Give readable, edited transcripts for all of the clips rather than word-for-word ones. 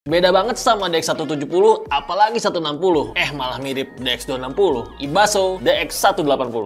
Beda banget sama DX170, apalagi 160. Malah mirip DX260, Ibaso DX180.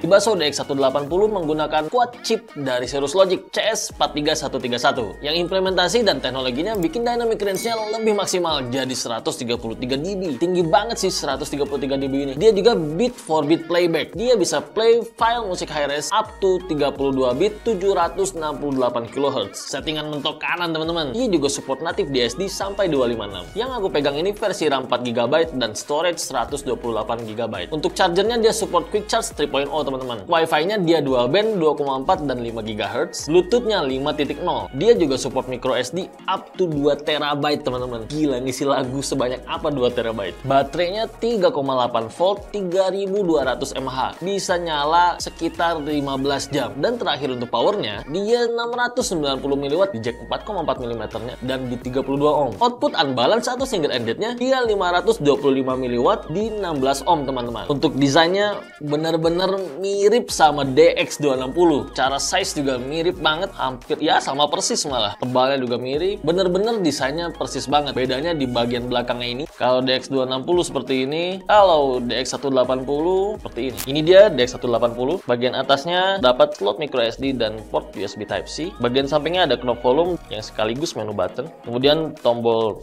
Ibaso DX180 menggunakan quad chip dari Cirrus Logic CS43131 yang implementasi dan teknologinya bikin dynamic range-nya lebih maksimal jadi 133 dB. Tinggi banget sih 133 dB ini. Dia juga beat for beat playback. Dia bisa play file musik high res up to 32 bit 768 kHz. Settingan mentok kanan teman-teman. Dia juga support native DSD sampai 256. Yang aku pegang ini versi RAM 4GB dan storage 128GB. Untuk chargernya dia support quick charge 3.0 teman-teman. Wi-Fi-nya dia dual band 2,4 dan 5 GHz. Bluetooth-nya 5.0. Dia juga support micro SD up to 2 TB teman-teman. Gila, ngisi lagu sebanyak apa 2 TB. Baterainya 3,8 volt 3200 mAh. Bisa nyala sekitar 15 jam. Dan terakhir untuk powernya, dia 690 mW di jack 4,4 mm nya dan di 32 ohm. Output unbalance atau single ended-nya dia 525 mW di 16 ohm teman-teman. Untuk desainnya benar-benar mirip sama DX260. Cara size juga mirip banget, hampir ya sama persis malah. Tebalnya juga mirip. Bener-bener desainnya persis banget. Bedanya di bagian belakangnya ini. Kalau DX260 seperti ini, kalau DX180 seperti ini. Ini dia DX180. Bagian atasnya dapat slot micro SD dan port USB Type-C. Bagian sampingnya ada knob volume yang sekaligus menu button. Kemudian tombol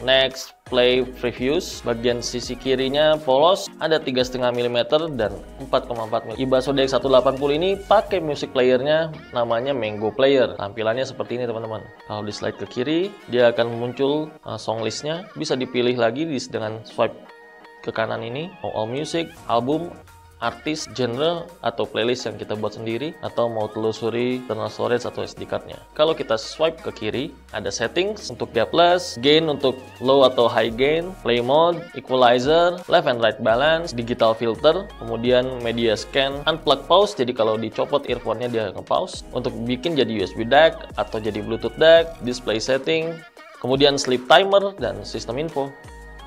next, play, previews. Bagian sisi kirinya polos, ada 3,5 mm dan 4,4 mm. Ibaso DX180 ini pakai music playernya namanya Mango Player. Tampilannya seperti ini teman-teman. Kalau di slide ke kiri, dia akan muncul song listnya. Bisa dipilih lagi dengan swipe ke kanan ini. All music, album, artis, genre, atau playlist yang kita buat sendiri, atau mau telusuri internal storage atau SD card-nya. Kalau kita swipe ke kiri, ada settings untuk dia plus, gain untuk low atau high gain, play mode, equalizer, left and right balance, digital filter, kemudian media scan, unplug pause, jadi kalau dicopot earphone-nya dia nge-pause, untuk bikin jadi USB DAC atau jadi Bluetooth DAC, display setting, kemudian sleep timer, dan sistem info.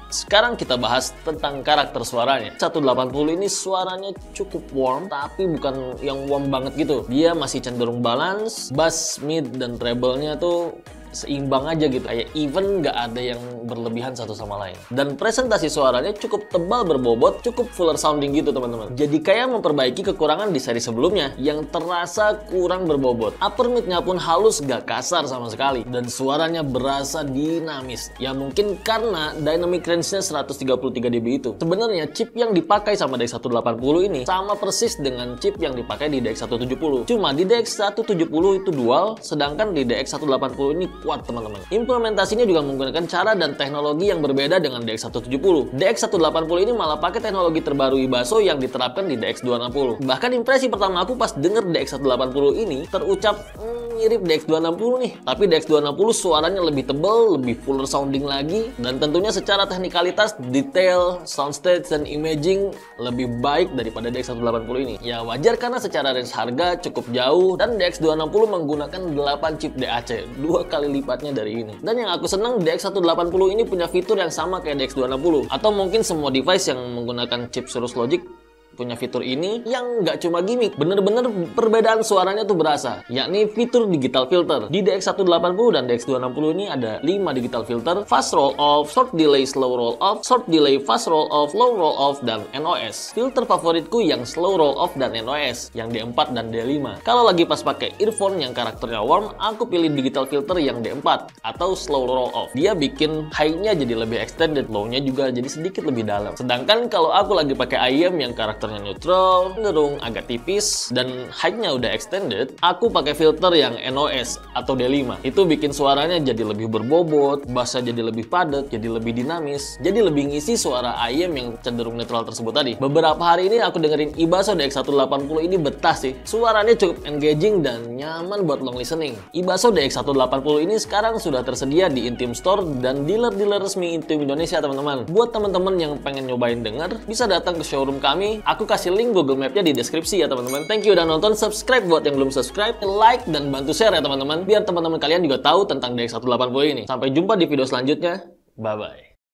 Sekarang kita bahas tentang karakter suaranya. 180 ini suaranya cukup warm, tapi bukan yang warm banget gitu. Dia masih cenderung balance, bass, mid, dan treble-nya tuh seimbang aja gitu, kayak even nggak ada yang berlebihan satu sama lain. Dan presentasi suaranya cukup tebal berbobot, cukup fuller sounding gitu teman-teman. Jadi kayak memperbaiki kekurangan di seri sebelumnya yang terasa kurang berbobot. Upper mid-nya pun halus, gak kasar sama sekali, dan suaranya berasa dinamis. Ya mungkin karena dynamic range-nya 133 dB itu. Sebenarnya chip yang dipakai sama DX180 ini sama persis dengan chip yang dipakai di DX170. Cuma di DX170 itu dual, sedangkan di DX180 ini kuat teman-teman. Implementasinya juga menggunakan cara dan teknologi yang berbeda dengan DX170. DX180 ini malah pakai teknologi terbaru Ibaso yang diterapkan di DX260. Bahkan impresi pertama aku pas denger DX180 ini terucap mirip DX260 nih. Tapi DX260 suaranya lebih tebal, lebih fuller sounding lagi, dan tentunya secara teknikalitas, detail, soundstage, dan imaging lebih baik daripada DX180 ini. Ya wajar karena secara range harga cukup jauh dan DX260 menggunakan 8 chip DAC, 2 kali lipatnya dari ini. Dan yang aku seneng, DX180 ini punya fitur yang sama kayak DX260, atau mungkin semua device yang menggunakan chip Cirrus Logic punya fitur ini yang nggak cuma gimmick, bener-bener perbedaan suaranya tuh berasa, yakni fitur digital filter. Di DX180 dan DX260 ini ada 5 digital filter: fast roll off, short delay slow roll off, short delay fast roll off, low roll off, dan NOS. Filter favoritku yang slow roll off dan NOS, yang D4 dan D5. Kalau lagi pas pakai earphone yang karakternya warm, aku pilih digital filter yang D4 atau slow roll off. Dia bikin high-nya jadi lebih extended, low-nya juga jadi sedikit lebih dalam. Sedangkan kalau aku lagi pakai IEM yang karakter filternya neutral, cenderung agak tipis, dan height-nya udah extended, aku pakai filter yang NOS atau D5. Itu bikin suaranya jadi lebih berbobot, bassnya jadi lebih padat, jadi lebih dinamis, jadi lebih ngisi suara IEM yang cenderung netral tersebut tadi. Beberapa hari ini aku dengerin Ibasso DX180 ini betah sih. Suaranya cukup engaging dan nyaman buat long listening. Ibasso DX180 ini sekarang sudah tersedia di Intim Store dan dealer-dealer resmi Intim Indonesia, teman-teman. Buat teman-teman yang pengen nyobain denger, bisa datang ke showroom kami. Aku kasih link Google Map-nya di deskripsi ya, teman-teman. Thank you udah nonton, subscribe buat yang belum subscribe, like dan bantu share ya, teman-teman. Biar teman-teman kalian juga tahu tentang DX180 ini. Sampai jumpa di video selanjutnya. Bye-bye.